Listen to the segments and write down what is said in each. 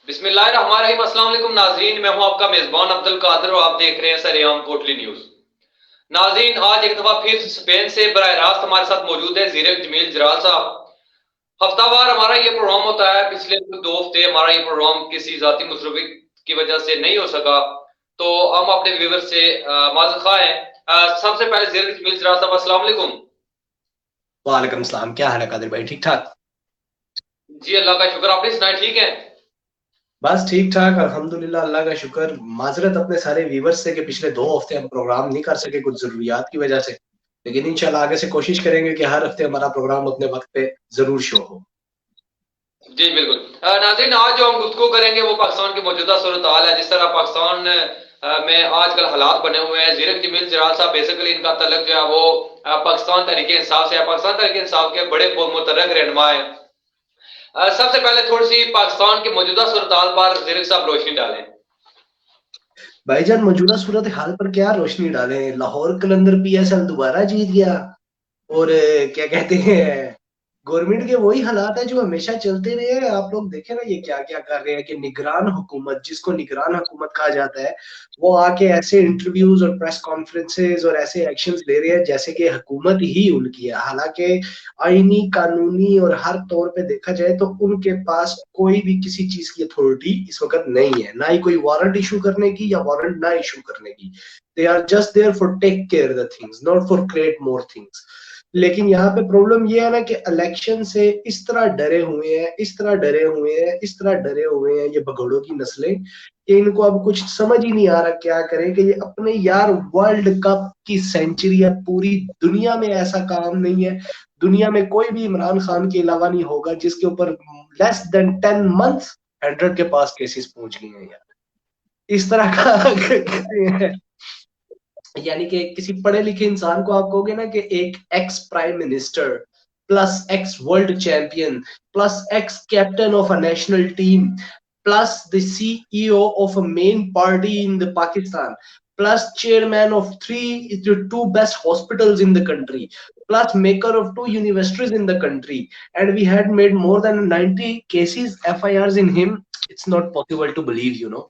बिस्मिल्लाहिर्रहमानिर्रहीम। अस्सलाम वालेकुम नाजरीन, मैं हूं आपका मेजबान अब्दुल कादिर और आप देख रहे हैं सरेआम कोटली न्यूज। नाजरीन, आज एक दफा फिर स्पेन से बराह रास्त हमारे साथ मौजूद है जीरक जमील जराल साहब। हफ्तावार हमारा ये प्रोग्राम होता है। पिछले 2 हफ्ते हमारा ये प्रोग्राम किसी जाती मुसरबी की वजह से नहीं हो सका, तो हम अपने व्यूवर से माजूद खा हैं। सबसे पहले जीरक जमील जराल साहब, अस्सलाम वालेकुम। वालेकुम सलाम। क्या हाल है कादिर भाई? ठीक ठाक। जी अल्लाह का शुक्र, आपने सुनाए ठीक है? बस ठीक ठाक अल्हम्दुलिल्लाह, अल्लाह का शुक्र। माजरत अपने सारे व्यूवर्स से कि पिछले 2 हफ्ते हम प्रोग्राम नहीं कर सके कुछ जरूरियात की वजह से, लेकिन इंशाल्लाह आगे से कोशिश करेंगे कि हर हफ्ते हमारा प्रोग्राम अपने वक्त पे जरूर शो हो। जी बिल्कुल। नाज़रीन, आज जो हम गुफ्तगू करेंगे वो पाकिस्तान की मौजूदा सूरत हाल है। जिस तरह पाकिस्तान में आजकल हालात बने हुए हैं। जीरक जमील जलाल साहब बेसिकली इनका तल्लक जो है वो पाकिस्तान तहरीक इंसाफ से है। पाकिस्तान तहरीक इंसाफ के बड़े मुतर्रक रहनुमा हैं। सबसे पहले थोड़ी सी पाकिस्तान की मौजूदा सूरत हाल पर जीरक साहब रोशनी डालें। भाईजान, मौजूदा सूरत हाल पर क्या रोशनी डालें? लाहौर कलंदर पीएसएल दोबारा जीत गया। और क्या कहते हैं, गवर्नमेंट के वही हालात है जो हमेशा चलते रहे हैं। आप लोग देखें ना, ये क्या क्या कर रहे हैं कि निगरान हुकूमत, जिसको निगरान हुकूमत कहा जाता है, वो आके ऐसे इंटरव्यूज और प्रेस कॉन्फ्रेंसेज और ऐसे एक्शंस ले रहे हैं जैसे कि हुकूमत ही उनकी है। हालांकि आईनी, कानूनी और हर तौर पे देखा जाए तो उनके पास कोई भी किसी चीज की अथॉरिटी इस वक्त नहीं है, ना ही कोई वारंट इशू करने की या वारंट ना इशू करने की। They are just there for take care the things, not for create more things. लेकिन यहाँ पे प्रॉब्लम ये है ना कि इलेक्शन से इस तरह डरे हुए हैं, इस तरह डरे हुए हैं, इस तरह डरे हुए हैं ये भगोड़ों की नस्लें, कि इनको अब कुछ समझ ही नहीं आ रहा क्या करें। कि ये अपने यार, वर्ल्ड कप की सेंचुरी है, पूरी दुनिया में ऐसा काम नहीं है, दुनिया में कोई भी इमरान खान के अलावा नहीं होगा जिसके ऊपर लेस देन 10 मंथ्स 100 के पास केसेस पहुंच गए हैं यार। इस तरह का यानी कि किसी पढ़े लिखे इंसान को आप कहोगे ना कि एक ex prime minister plus ex world champion plus ex captain of a national team plus the CEO of a main party in the Pakistan plus chairman of two best hospitals in the country plus maker of 2 universities in the country, and we had made more than 90 cases FIRs in him. It's not possible to believe, you know.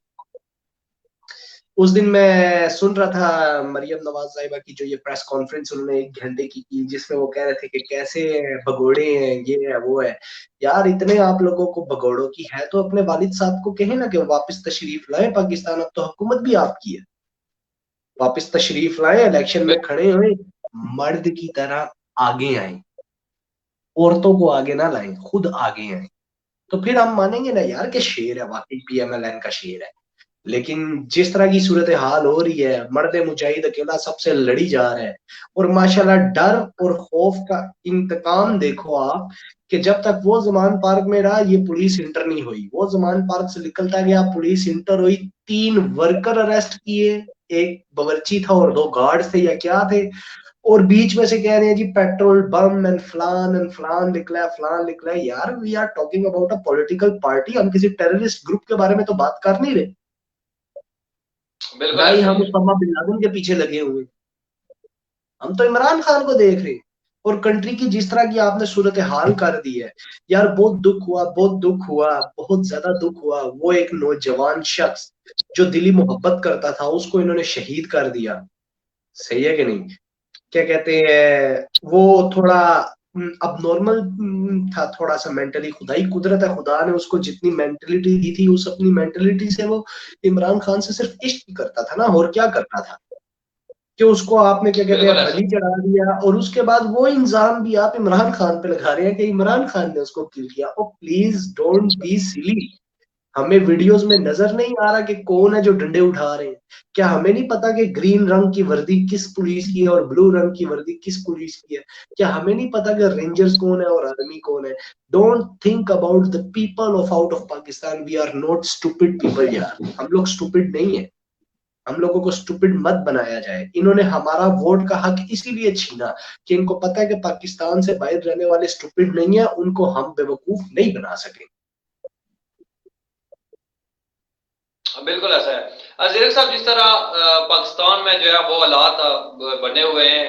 उस दिन मैं सुन रहा था मरियम नवाज साहिबा की जो ये press conference उन्होंने 1 घंटे की जिसमें वो कह रहे थे कि कैसे भगोड़े हैं, ये है वो है। यार, इतने आप लोगों को भगोड़ों की है तो अपने वालिद साहब को कहें ना कि वापस तशरीफ लाएं पाकिस्तान, अब तो हुकूमत भी आपकी है। वापस तशरीफ लाएं, इलेक्शन में खड़े हुए मर्द की तरह आगे आए, औरतों को आगे ना लाएं, खुद आगे आए। तो फिर हम मानेंगे ना यार कि शेर है, वाकई पीएमएलएन का शेर है। लेकिन जिस तरह की सूरत हाल हो रही है, मर्द मुजाहिद अकेला सबसे लड़ी जा रहा है। और माशाल्लाह डर और खौफ का इंतकाम देखो आप, कि जब तक वो जमान पार्क में रहा ये पुलिस इंटर नहीं हुई, वो जमान पार्क से निकलता गया, पुलिस इंटर हुई, 3 वर्कर अरेस्ट किए, एक बावर्ची था और 2 गार्ड थे या क्या थे, और बीच में से कह रहे हैं जी पेट्रोल बम एंड फलान निकला है, फलान निकला है। यार, we are talking about a political party, हम किसी टेररिस्ट ग्रुप के बारे में तो बात कर नहीं रहे, बिल्कुल ना ही ऐसे ही हम है। उसामा बिन लादेन के पीछे लगे हुए। हम तो इमरान खान को देख रहे हैं। और कंट्री की जिस तरह की आपने सूरत हाल कर दी है, यार बहुत दुख हुआ, बहुत दुख हुआ, बहुत ज्यादा दुख हुआ। वो एक नौजवान शख्स जो दिली मोहब्बत करता था उसको इन्होंने शहीद कर दिया। सही है कि नहीं? क्या कहते हैं, वो थोड़ा अब नॉर्मल था, थोड़ा सा मेंटली, खुदा ही कुदरत है, खुदा ने उसको जितनी मेंटलिटी दी थी, उस अपनी मेंटलिटी से वो इमरान खान से सिर्फ इश्क करता था ना, और क्या करता था। कि उसको आपने क्या कहते बिल्कुल हैं ऐसे। बलि चढ़ा दिया, और उसके बाद वो इंजाम भी आप इमरान खान पे लगा रहे हैं कि इमरान खान ने उसको किल किया। ओ प्लीज डोंट बी सिली। हमें वीडियोस में नजर नहीं आ रहा कि कौन है जो डंडे उठा रहे हैं? क्या हमें नहीं पता कि ग्रीन रंग की वर्दी किस पुलिस की है और ब्लू रंग की वर्दी किस पुलिस की है? क्या हमें नहीं पता कि रेंजर्स कौन है और आर्मी कौन है? Don't think about the people of out of Pakistan. We are not stupid people यार, हम लोग स्टूपिड नहीं है। हम लोगों को स्टूपिड मत बनाया जाए। इन्होंने हमारा वोट का हक इसीलिए छीना कि इनको पता है कि पाकिस्तान से बाहर रहने वाले स्टूपिड नहीं है, उनको हम बेवकूफ नहीं बना सके। बिल्कुल ऐसा है। जीरक साहब, जिस तरह पाकिस्तान में जो है वो हालात बने हुए हैं,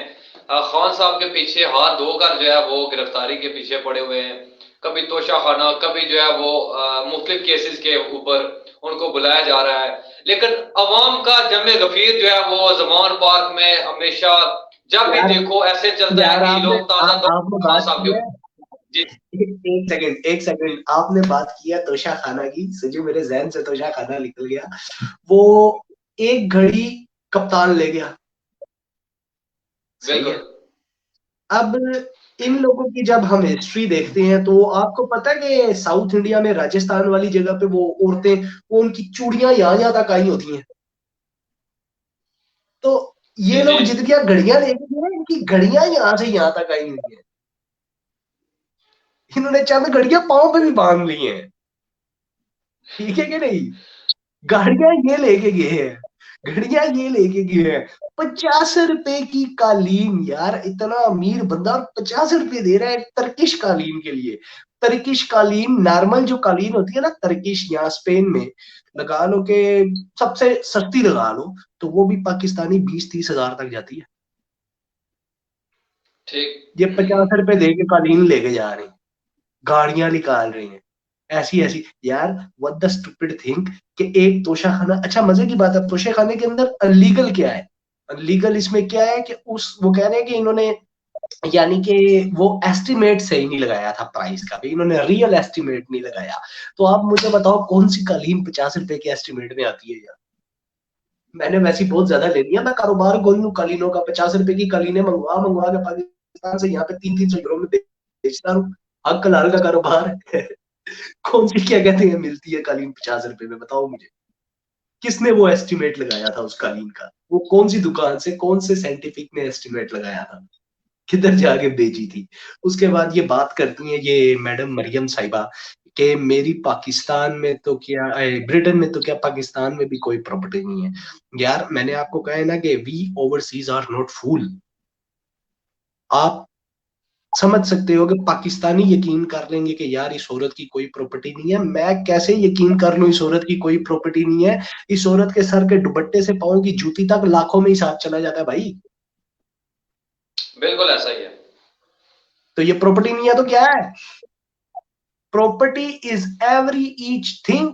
खान साहब के पीछे हाथ धोकर जो है वो गिरफ्तारी के पीछे पड़े हुए हैं। कभी तोशाखाना, कभी जो है वो मुख्तलिफ केसेस के ऊपर उनको बुलाया जा रहा है। लेकिन अवाम का जमे गफीर जो है वो जमान पार्क में हमेशा जब भी यार देखो ऐसे चलता है यार कि आपने लोग ताजा आपने खान बात साहब के की है। ऊपर। जी। एक सेकंड आपने बात किया तोशा खाना की, सच में मेरे जहन से तोशा खाना निकल गया। वो एक घड़ी कप्तान ले गया, सही बिल्कुल। है। अब इन लोगों की जब हम हिस्ट्री देखते हैं तो आपको पता है कि साउथ इंडिया में राजस्थान वाली जगह पे वो औरतें, वो उनकी चूड़ियां यहाँ यहाँ तक आई होती हैं। तो ये जी जी। लोग जितनी घड़ियां लेके गए ना, इनकी घड़ियां यहाँ से यहाँ तक आई हुई हैं। इन्होंने चंद घड़ियां पाँव पे भी बांध ली हैं, ठीक है कि नहीं। गाड़ियां ये लेके गए हैं, घड़ियां ये लेके गए हैं। 50 रुपए की कालीन, यार इतना अमीर बंदा और 50 रुपए दे रहा है तर्किश कालीन के लिए। तर्किश कालीन, नॉर्मल जो कालीन होती है ना तर्किश, यहाँ स्पेन में लगा लो के सबसे सस्ती लगा लो, तो वो भी पाकिस्तानी 20-30 हजार तक जाती है। ठीक। ये 50 रुपए दे के कालीन लेके जा रहे हैं, गाड़ियां निकाल रहे हैं ऐसी ऐसी। यार व्हाट द स्टूपिड थिंग कि एक तोशाखाना, अच्छा मजे की बात है, तोशाखाने के अंदर अनलीगल क्या है? अनलीगल इसमें क्या है कि उस वो कह रहे हैं कि इन्होंने, यानी कि वो एस्टिमेट सही नहीं लगाया था प्राइस का भी, इन्होंने रियल एस्टिमेट नहीं लगाया। तो आप मुझे बताओ कौन सी कालीन 50 रुपए के एस्टिमेट में आती है यार। मैंने वैसी बहुत ज्यादा ले लिया, मैं कारोबार खोल लूं कालीनों का, 50 रुपए की कालीनें मंगवा मंगवा के पाकिस्तान से यहाँ पे 300-300 यूरो में बेचता हूँ। हक कलाल का कारोबार है। कौन सी क्या कहते हैं मिलती है कालीन 50 रुपए में, बताओ मुझे। किसने वो एस्टिमेट लगाया था उस कालीन का? वो कौन सी दुकान से, कौन से साइंटिफिक ने एस्टिमेट लगाया था? किधर जाके बेची थी? उसके बाद ये बात करती है ये मैडम मरियम साहिबा कि मेरी पाकिस्तान में तो क्या, ब्रिटेन में तो क्या, पाकिस्तान में भी कोई प्रॉपर्टी नहीं है। यार मैंने आपको कहा है ना कि वी ओवरसीज आर नॉट फूल। आप समझ सकते हो कि पाकिस्तानी यकीन कर लेंगे कि यार इस औरत की कोई प्रॉपर्टी नहीं है, मैं कैसे यकीन कर लूं इस औरत की कोई प्रॉपर्टी नहीं है? इस औरत के सर के दुपट्टे से पांव की जूती तक लाखों में हिसाब चला जाता है भाई। बिल्कुल ऐसा ही है। तो ये प्रॉपर्टी नहीं है तो क्या है? Property is every each thing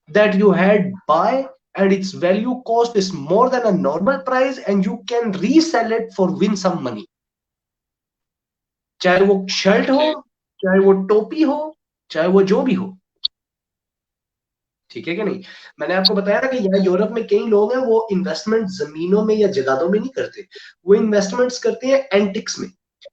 that you had buy and its value cost is more than a normal price and you can resell it for win some money। चाहे वो शर्ट हो, ठीक। चाहे वो टोपी हो, चाहे वो जो भी हो, ठीक है कि नहीं। मैंने आपको बताया ना कि यहाँ यूरोप में कई लोग हैं वो इन्वेस्टमेंट जमीनों में या जगहों में नहीं करते, वो इन्वेस्टमेंट्स करते हैं एंटिक्स में।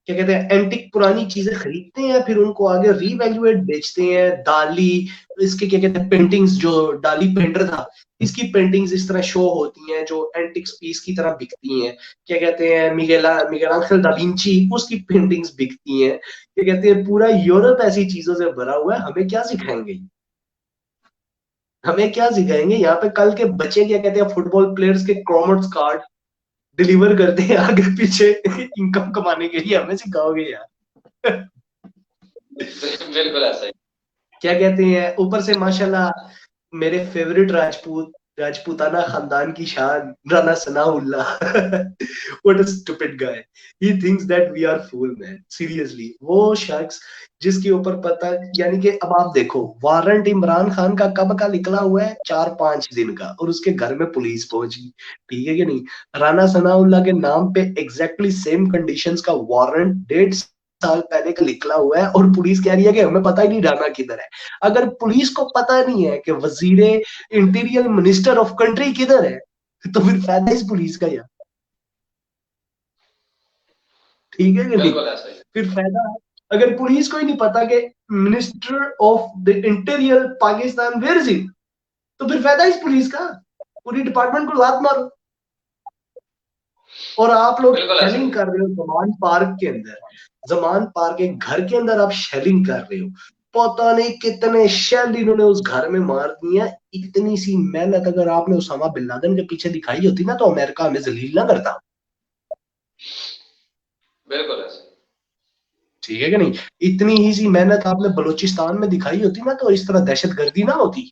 क्या कहते हैं, एंटिक पुरानी चीजें खरीदते हैं फिर उनको आगे रीवैल्यूएट बेचते हैं। दाली, इसके क्या कहते हैं पेंटिंग्स, जो डाली पेंटर था इसकी पेंटिंग्स इस तरह शो होती हैं जो एंटिक्स पीस की तरह बिकती हैं। क्या कहते हैं, मिगेल दा विंची, उसकी पेंटिंग्स बिकती हैं। क्या कहते हैं, पूरा यूरोप ऐसी चीजों से भरा हुआ है, हमें क्या सिखाएंगे? हमें क्या सिखाएंगे? यहाँ पे कल के बच्चे क्या कहते हैं, फुटबॉल प्लेयर्स के क्रोमोट्स कार्ड डिलीवर करते हैं आगे पीछे इनकम कमाने के लिए, हमें सिखाओगे यार? बिल्कुल ऐसा ही। क्या कहते हैं, ऊपर से माशाल्लाह मेरे फेवरेट राजपूत, राजपूताना खानदान की शान Rana Sanaullah. What a stupid guy, he thinks that we are fool man, seriously. वो शख्स जिसके ऊपर पता, यानी कि अब आप देखो वारंट इमरान खान का कब का निकला हुआ है, 4-5 दिन का, और उसके घर में पुलिस पहुंची, ठीक है कि नहीं। राणा सनाउल्लाह के नाम पे एग्जैक्टली सेम कंडीशंस का वारंट 1.5 साल पहले का निकला हुआ है, और पुलिस कह रही है कि हमें पता ही नहीं राणा किधर है। अगर पुलिस को पता नहीं है कि वजीरे इंटीरियर मिनिस्टर ऑफ कंट्री किधर है, तो फिर फायदा इस पुलिस का यार, ठीक है कि नहीं। बिल्कुल ऐसा ही। फिर फायदा, अगर पुलिस को ही नहीं पता कि minister of the interior Pakistan where is it, तो फिर फायदा इस पुलिस का, पूरी डिपार्टमेंट को लात मारो। और आप लोग बिल्कुल ऐसा ही शेलिंग कर रहे हो जमान पार्क के अंदर, जमान पार्क के घर के अंदर आप शेलिंग कर रहे हो। पता नहीं कितने शेल इन्होंने उस घर में मार दिए हैं। इतनी सी मेहनत अगर आपने उसामा बिन लादेन के पीछे दिखाई होती ना, तो अमेरिका हमें जलील ना करता, बिल्कुल ऐसा ही। ठीक है कि नहीं। इतनी ही सी मेहनत आपने बलूचिस्तान में दिखाई होती ना, तो इस तरह दहशतगर्दी ना होती।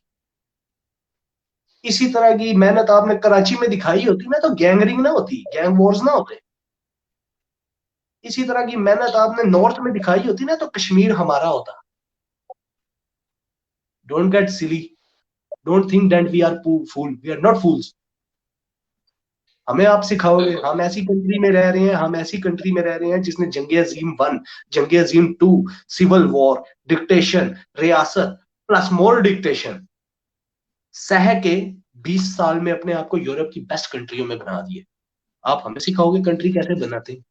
इसी तरह की मेहनत आपने कराची में दिखाई होती ना, तो गैंगरिंग ना होती, गैंग वॉर्स ना होते। इसी तरह की मेहनत आपने नॉर्थ में दिखाई होती ना, तो कश्मीर हमारा होता। Don't get silly, don't think that we are fool, we are not fools. हमें आप सिखाओगे, बिल्कुल हम ऐसी कंट्री में रह रहे हैं, हम ऐसी कंट्री में रह रहे हैं जिसने जंग अजीम 1, जंग अजीम 2, सिविल वॉर, डिक्टेशन, रियासत प्लस मोर डिक्टेशन सह के 20 साल में अपने आप को यूरोप की बेस्ट कंट्रियों में बना दिए। आप हमें सिखाओगे कंट्री कैसे बनाते हैं,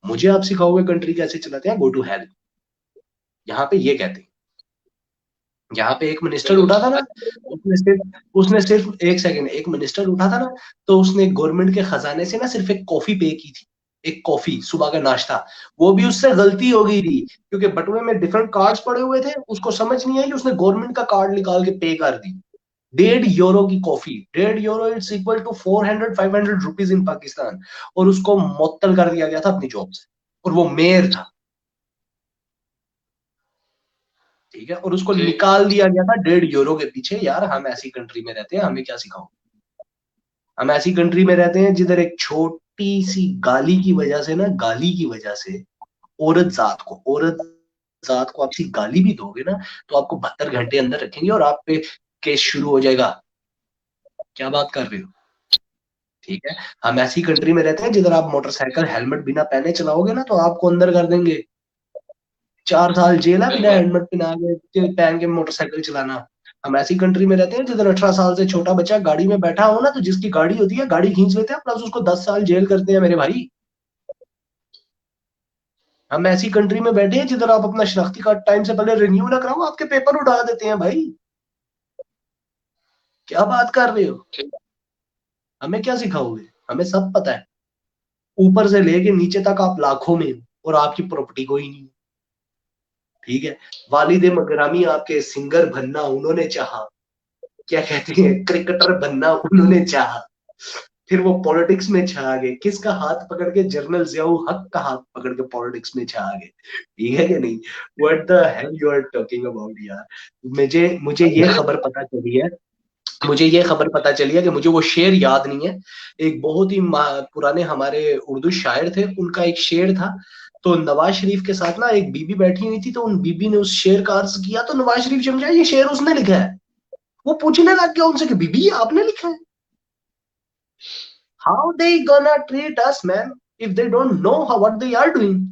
मुझे आप सिखाओगे कंट्री कैसे चलाते हैं, गो टू हेल। यहाँ पे ये कहते हैं, यहाँ पे एक मिनिस्टर बिल्कुल। उठा था ना, उसने सिर्फ एक सेकंड, एक मिनिस्टर उठा था ना, तो उसने गवर्नमेंट के खजाने से ना सिर्फ एक कॉफी पे की थी, एक कॉफी सुबह का नाश्ता। वो भी उससे गलती हो गई थी क्योंकि बटुए में डिफरेंट कार्ड्स पड़े हुए थे, उसको समझ नहीं आई, उसने गवर्नमेंट का कार्ड निकाल के पे कर दी। 1.5 यूरो की coffee, 1.5 euro it's equal to 400-500 rupees in Pakistan, और उसको मुअत्तल कर दिया गया था अपनी जॉब से, और वो मेयर था, ठीक है, और उसको जी निकाल दिया गया था 1.5 यूरो के पीछे। यार हम ऐसी कंट्री में रहते हैं, हमें क्या सिखाओ। हम ऐसी कंट्री में रहते हैं जिधर एक छोटी सी गाली की वजह से ना, गाली की वजह से औरत जात को आप सी गाली भी दोगे ना, तो आपको 72 घंटे अंदर रखेंगे और आप पे केस शुरू हो जाएगा। क्या बात कर रहे हो, ठीक है। हम ऐसी कंट्री में रहते हैं जिधर आप मोटरसाइकिल हेलमेट बिना पहने चलाओगे ना, तो आपको अंदर कर देंगे, 4 साल जेल है बिना बिल्कुल। हेलमेट पहन के मोटरसाइकिल चलाना। हम ऐसी कंट्री में रहते हैं जिधर 18 साल से छोटा बच्चा गाड़ी में बैठा हो ना, तो जिसकी गाड़ी होती है गाड़ी खींच लेते हैं, प्लस उसको 10 साल जेल करते हैं मेरे भाई। हम ऐसी कंट्री में बैठे हैं जिधर आप अपना शनाख्ती कार्ड टाइम से पहले रिन्यू ना कराओ, आपके पेपर उड़ा देते हैं भाई। क्या बात कर रहे हो, ठीक। हमें क्या सिखाओगे, हमें सब पता है। ऊपर से लेके नीचे तक आप लाखों में हो और आपकी प्रॉपर्टी कोई नहीं, ठीक है। वालिद मगरामी आपके सिंगर बनना उन्होंने चाहा, क्या कहते हैं, क्रिकेटर बनना उन्होंने चाहा, फिर वो पॉलिटिक्स में छा गए, किसका हाथ पकड़ के, जनरल जियाउल हक का हाथ पकड़ के पॉलिटिक्स में छा गए, ठीक है कि नहीं। What the hell you are talking about यार। मुझे मुझे ये खबर पता चली है, मुझे ये खबर पता चली है कि मुझे वो शेर याद नहीं है, एक बहुत ही पुराने हमारे उर्दू शायर थे, उनका एक शेर था। तो नवाज शरीफ के साथ ना एक बीबी बैठी हुई थी, तो उन बीबी ने उस शेर का अर्ज किया, तो नवाज शरीफ समझा ये शेर उसने लिखा है। वो पूछने लग गया उनसे कि बीबी ये आपने लिखा है। How they gonna treat us man if they don't know how what they are doing.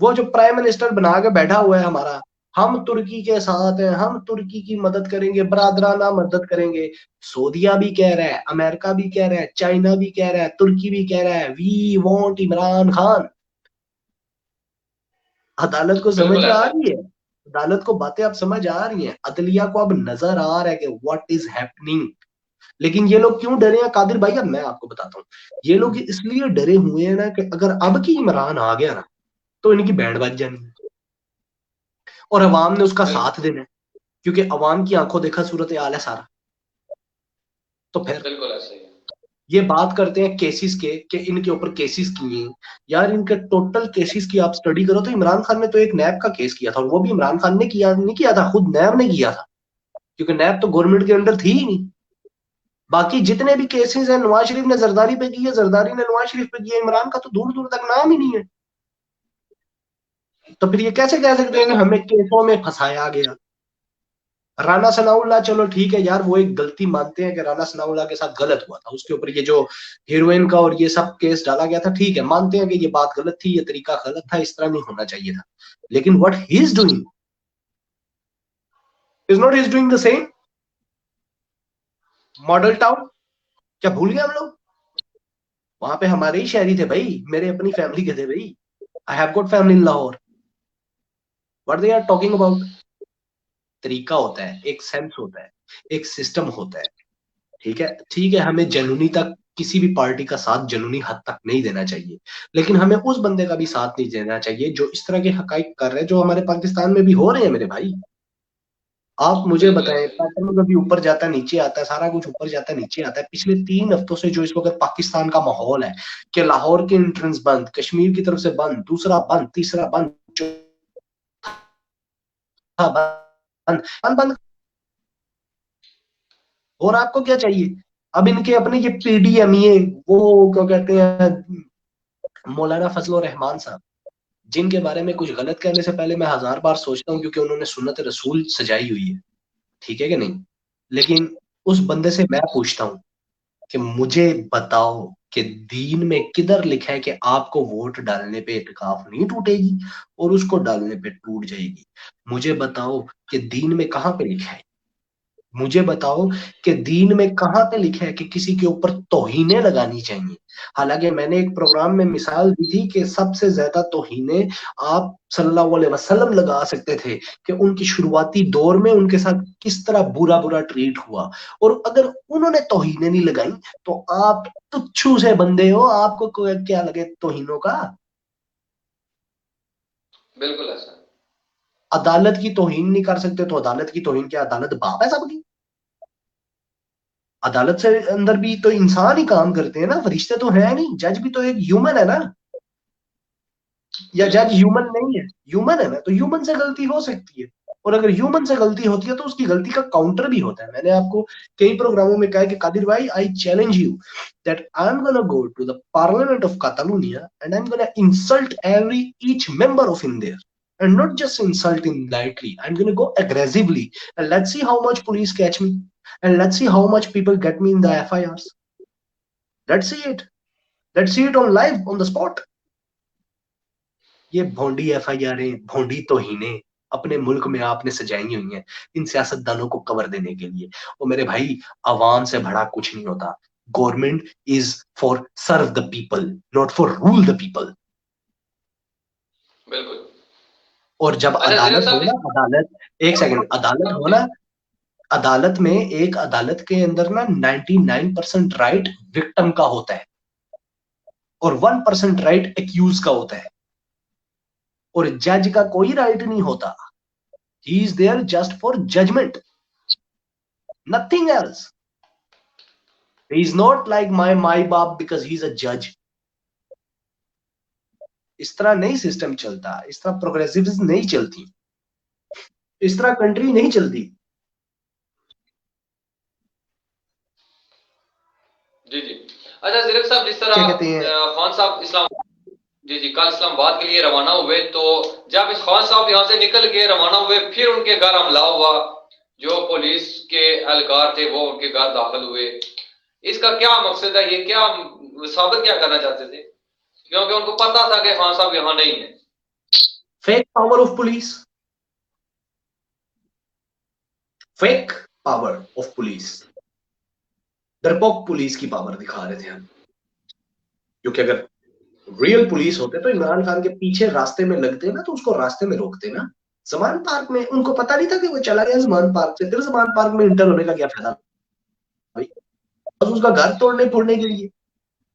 वो जो प्राइम मिनिस्टर बना के बैठा हुआ है हमारा, हम तुर्की के साथ हैं, हम तुर्की की मदद करेंगे, बरादराना मदद करेंगे। सऊदीया भी कह रहा है, अमेरिका भी कह रहा है, चाइना भी कह रहा है, तुर्की भी कह रहा है, वी वांट इमरान खान। अदालत को समझ बिल्कुल आ ऐसा है। रही है, अदालत को बातें अब समझ आ रही हैं, अदलिया को अब नजर आ रहा है कि व्हाट इज हैपनिंग। लेकिन ये लोग क्यों डरे हैं कादिर भाई, अब मैं आपको बताता हूँ। ये लोग इसलिए डरे हुए हैं ना कि अगर अब की इमरान आ गया ना, तो इनकी बैंड बज जानी है, और अवाम ने उसका बिल्कुल साथ देना है, क्योंकि अवाम की आंखों देखा सूरत हाल है सारा। तो फिर बिल्कुल ऐसा ही है। ये बात करते हैं केसेस के, कि इनके ऊपर केसेस किए हैं। यार इनके टोटल केसेस की आप स्टडी करो तो इमरान खान ने तो एक नैब का केस किया था, और वो भी इमरान खान ने किया नहीं किया था, खुद नैब ने किया था, क्योंकि नैब तो गवर्नमेंट के अंडर थी ही नहीं। बाकी जितने भी केसेस हैं, नवाज शरीफ ने जरदारी पे किए, जरदारी ने नवाज शरीफ पे किया, इमरान का तो दूर दूर तक नाम ही नहीं है। तो फिर ये कैसे कह सकते हैं कि बिल्कुल हमें केसों में फंसाया गया। राना सनाउल्लाह चलो ठीक है यार, वो एक गलती मानते हैं कि राना सनाउल्लाह के साथ गलत हुआ था, उसके ऊपर ये जो हीरोइन का और ये सब केस डाला गया था, ठीक है, मानते हैं कि ये बात गलत थी, ये तरीका गलत था, इस तरह नहीं होना चाहिए था। लेकिन what he is doing is not is doing the same. Model town, क्या भूल गए हम लोग, वहां पे हमारे ही शहरी थे भाई, मेरे अपनी फैमिली के थे भाई। I have got family in Lahore. What they are talking about. तरीका होता है, एक सेंस होता है, एक सिस्टम होता है, ठीक है, ठीक है। हमें जनूनी तक किसी भी पार्टी का साथ जनूनी हद तक नहीं देना चाहिए, लेकिन हमें उस बंदे का भी साथ नहीं देना चाहिए जो इस तरह के हकाइक कर रहे हैं, जो हमारे पाकिस्तान में भी हो रहे हैं मेरे भाई। आप मुझे बिल्कुल बताएं, ऐसा ही है। पैटर्न कभी ऊपर जाता है नीचे आता है, सारा कुछ ऊपर जाता है नीचे आता है। पिछले 3 हफ्तों से जो इस वक्त पाकिस्तान का माहौल है, कि लाहौर के एंट्रेंस बंद, कश्मीर की तरफ से बंद, दूसरा बंद, तीसरा बंद, चौथा बंद, बंद बंद। और आपको क्या चाहिए। अब इनके अपने ये पीडीएमए, वो क्या कहते हैं, मौलाना फजल रहमान साहब, जिनके बारे में कुछ गलत कहने से पहले मैं 1000 बार सोचता हूँ, क्योंकि उन्होंने सुन्नत रसूल सजाई हुई है, ठीक है कि नहीं। लेकिन उस बंदे से मैं पूछता हूँ कि मुझे बताओ कि दीन में किधर लिखा है कि आपको वोट डालने पे इत्काफ नहीं टूटेगी और उसको डालने पे टूट जाएगी। मुझे बताओ कि दीन में कहां पे लिखा है। मुझे बताओ कि दीन में कहां पे लिखा है कि किसी के ऊपर तौहीनें लगानी चाहिए। हालांकि मैंने एक प्रोग्राम में मिसाल दी थी कि सबसे ज्यादा तौहीनें आप सल्लल्लाहु अलैहि वसल्लम लगा सकते थे, कि उनकी शुरुआती दौर में उनके साथ किस तरह बुरा बुरा ट्रीट हुआ। और अगर उन्होंने तौहीनें नहीं लगाई तो आप तुच्छू से बंदे हो, आपको क्या लगे तौहीनों का। बिल्कुल ऐसा। अदालत की तौहीन नहीं कर सकते तो अदालत की तौहीन क्या, अदालत बाप है सबकी। अदालत से अंदर भी तो इंसान ही काम करते हैं ना, फरिश्ते तो है नहीं। जज भी तो एक ह्यूमन है ना, या जज बिल्कुल। ह्यूमन नहीं है, ह्यूमन है ना, तो ह्यूमन से गलती हो सकती है। और अगर ह्यूमन से गलती होती है तो उसकी गलती का काउंटर भी होता है। मैंने आपको कई प्रोग्रामों में कहा है कि कादिर भाई, I challenge you that I am gonna go to the parliament of Catalonia and I am gonna insult every each member of in there, and not just insult him lightly. I'm going to go aggressively and let's see how much police catch me, and let's see how much people get me in the FIRs. Let's see it. Let's see it on live, on the spot. ये भोंडी FIR, भोंडी तौहीनें अपने मुल्क में आपने सजाई हुई हैं इन सियासतदानों को cover देने के लिए। और मेरे भाई, आवाम से बड़ा कुछ नहीं होता। Government is for serve the people, not for rule the people. बिल्कुल। और जब अच्छा जीरक अदालत हो साहब ना, अदालत, एक सेकंड, अदालत हो ना, अदालत में, एक अदालत के अंदर ना 99% राइट विक्टिम का होता है और 1% राइट एक्यूज का होता है। और जज का कोई राइट नहीं होता। He is there just for judgment, nothing else. He is not like my my बाप बिकॉज ही इज अ जज। इस तरह नहीं सिस्टम चलता, इस तरह प्रोग्रेसिव नहीं चलती, इस तरह कंट्री नहीं चलती। जी जी। अच्छा जीरक साहब, जिस तरह क्या कहते हैं। खान साहब इस्लाम, जी जी, कल इस्लामाबाद के लिए रवाना हुए, तो जब इस खान साहब यहाँ से निकल के रवाना हुए, फिर उनके घर हमला हुआ, जो पुलिस के एहलकार थे वो उनके घर दाखिल हुए। इसका क्या मकसद है, ये क्या साबित क्या करना चाहते थे, क्योंकि उनको पता था कि खान साहब यहाँ नहीं है। Fake power of police, fake power of police, डरपोक पुलिस की पावर दिखा रहे थे हम। क्योंकि अगर रियल पुलिस होते तो इमरान खान के पीछे रास्ते में लगते ना, तो उसको रास्ते में रोकते ना। जमान पार्क में उनको पता नहीं था कि वो चला गया जमान पार्क से, फिर जमान पार्क में इंटर होने का क्या फायदा भाई, बस उसका घर तोड़ने फोड़ने के लिए।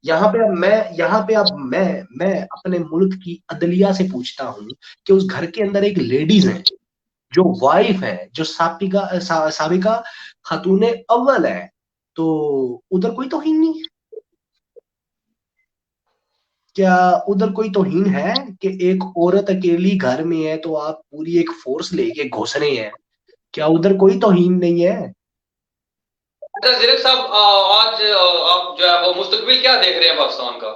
यहाँ पे अब मैं अपने मुल्क की अदलिया से पूछता हूँ कि उस घर के अंदर एक लेडीज है, जो वाइफ है, जो साबिका खातून अव्वल है, तो उधर कोई तौहीन नहीं है। क्या उधर कोई तौहीन है कि एक औरत अकेली घर में है तो आप पूरी एक फोर्स लेके घुस रहे हैं? क्या उधर कोई तौहीन नहीं है? अच्छा जीरक साहब, आज आप जो है वो मुस्तकबिल क्या देख रहे हैं पाकिस्तान का,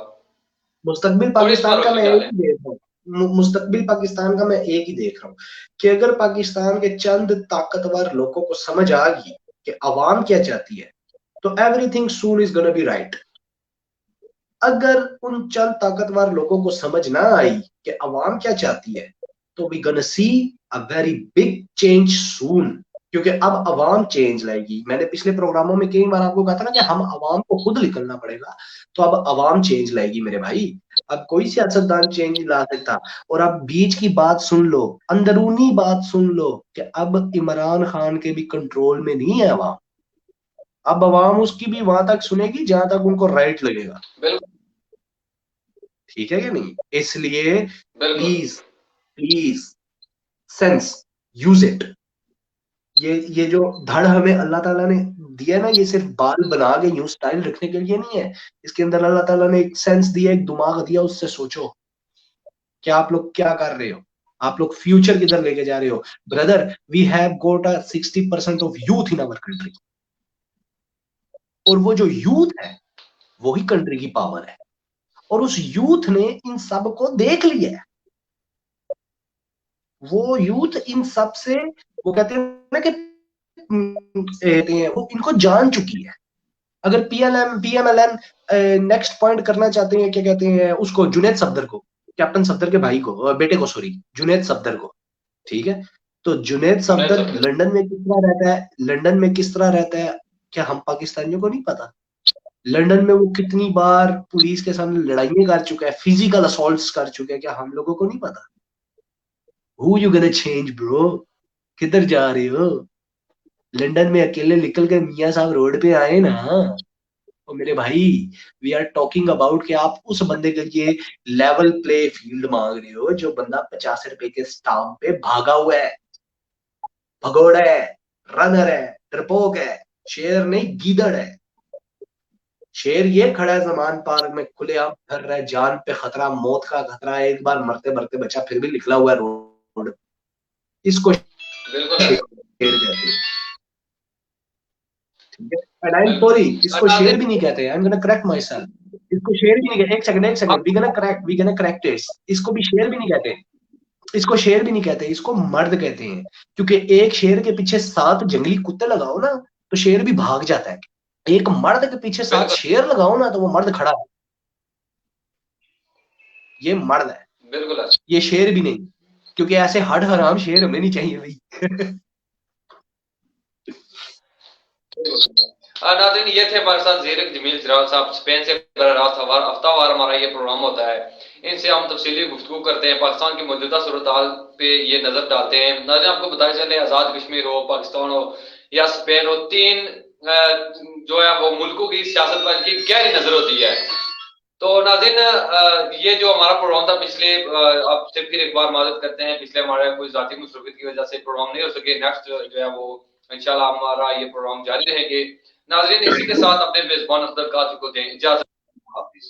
मुस्तकबिल थोड़ी इस पर पाकिस्तान का रोशनी मैं एक डालें। ही देख रहा हूँ। मुस्तकबिल पाकिस्तान का मैं एक ही देख रहा हूँ कि अगर पाकिस्तान के चंद ताकतवर लोगों को समझ आ गई कि अवाम क्या चाहती है, तो everything soon is gonna be right. अगर उन चंद ताकतवर लोगों को समझ ना आई कि अवाम क्या चाहती है, तो we gonna see a very big change soon. क्योंकि अब अवाम चेंज लाएगी। मैंने पिछले प्रोग्रामों में कई बार आपको कहा था ना कि हम अवाम को खुद निकलना पड़ेगा। तो अब अवाम चेंज लाएगी मेरे भाई। अब कोई सियासतदान चेंज नहीं ला सकता। और अब बीच की बात सुन लो, अंदरूनी बात सुन लो, कि अब इमरान खान के भी कंट्रोल में नहीं है अवाम। अब अवाम उसकी भी वहां तक सुनेगी जहां तक उनको राइट लगेगा। बिल्कुल। ठीक है कि नहीं? इसलिए बिल्कुल। Please, please, sense, use it. ये जो धड़ हमें अल्लाह ताला ने दिया ना, ये सिर्फ बाल बना के यूं स्टाइल रखने के लिए नहीं है। इसके अंदर अल्लाह ताला ने एक सेंस दिया, एक दिमाग दिया। उससे सोचो कि आप लोग क्या कर रहे हो, आप लोग फ्यूचर किधर लेके जा रहे हो। Brother, we have got a 60% of youth in our country. और वो जो यूथ है, वही कंट्री की पावर है। और उस यूथ ने इन सब को देख लिया है। वो यूथ इन सब से, वो कहते हैं ना कि कहते हैं वो इनको जान चुकी है। अगर पीएलएम पीएमएलएन नेक्स्ट पॉइंट करना चाहते हैं, क्या कहते हैं उसको, जुनैद सफदर को, कैप्टन सफदर के भाई को, बेटे को, सॉरी, जुनैद सफदर को, ठीक है। तो जुनैद जुनैद सफदर सफदर। लंदन में किस तरह रहता है, लंदन में किस तरह रहता है, क्या हम पाकिस्तानियों को नहीं पता? लंदन में वो कितनी बार पुलिस के सामने लड़ाइयां कर चुका है, फिजिकल असॉल्ट्स कर चुका है, क्या हम लोगों को नहीं पता? Who you gonna change bro? किधर जा रहे हो? लंदन में अकेले निकल कर मियां साहब रोड पे आए ना, तो मेरे भाई, वी आर टॉकिंग अबाउट कि आप उस बंदे के लिए लेवल प्ले फील्ड मांग रहे हो, जो बंदा 50 रुपए के स्टाम्प पे भागा हुआ है, भगोड़ा है, रनर है, डरपोक है, शेर नहीं गीदड़ है। शेर ये खड़ा है जमान पार्क में खुलेआम फिर रहा है, जान पे खतरा, मौत का खतरा है, एक बार मरते मरते बचा, फिर भी निकला हुआ है रोड। इसको बिल्कुल शेर है। कहते हैं, ठीक है। एंड आई एम बिल्कुल। सॉरी, इसको शेर भी नाज़रीन, नहीं कहते, I am gonna correct myself, इसको शेर भी नहीं कहते, एक second, we gonna correct it, इसको भी शेर भी नहीं कहते, इसको शेर भी नहीं कहते, इसको मर्द कहते हैं। क्योंकि एक शेर के पीछे 7 जंगली कुत्ते लगाओ ना, तो शेर भी भाग जाता है। एक मर्द के पीछे 7 बिल्कुल, शेर लगाओ ना, तो वो मर्द खड़ा है, ये मर्द है, बिल्कुल है। ये शेर भी नहीं। क्योंकि ऐसे हड हराम शेर हमें नहीं चाहिए भाई। नाज़रीन, ये थे हमारे साथ ज़ीरक जमील जराल साहब, स्पेन से बरह रास्त हफ्तावार हमारा ये प्रोग्राम होता है। इनसे हम तफसीली गुफ्तगू करते हैं, पाकिस्तान की मौजूदा सूरत हाल पे ये नजर डालते हैं। नाज़रीन, आपको बताया चले, आज़ाद कश्मीर हो, पाकिस्तान हो या स्पेन हो, तीन जो है वो मुल्कों की सियासत पर इनकी गहरी नजर होती है। तो नाज़रीन, ये जो हमारा प्रोग्राम था पिछले, आपसे फिर एक बार माजरत करते हैं, पिछले हमारे कोई ज़ाती मसरूफियत की वजह से प्रोग्राम नहीं हो सके। नेक्स्ट जो है वो इंशाल्लाह हमारा ये प्रोग्राम जारी रहेंगे। नाज़रीन, इसी के साथ अपने मेजबान अब्दुल कादिर को दें इजाजत। हाफिज।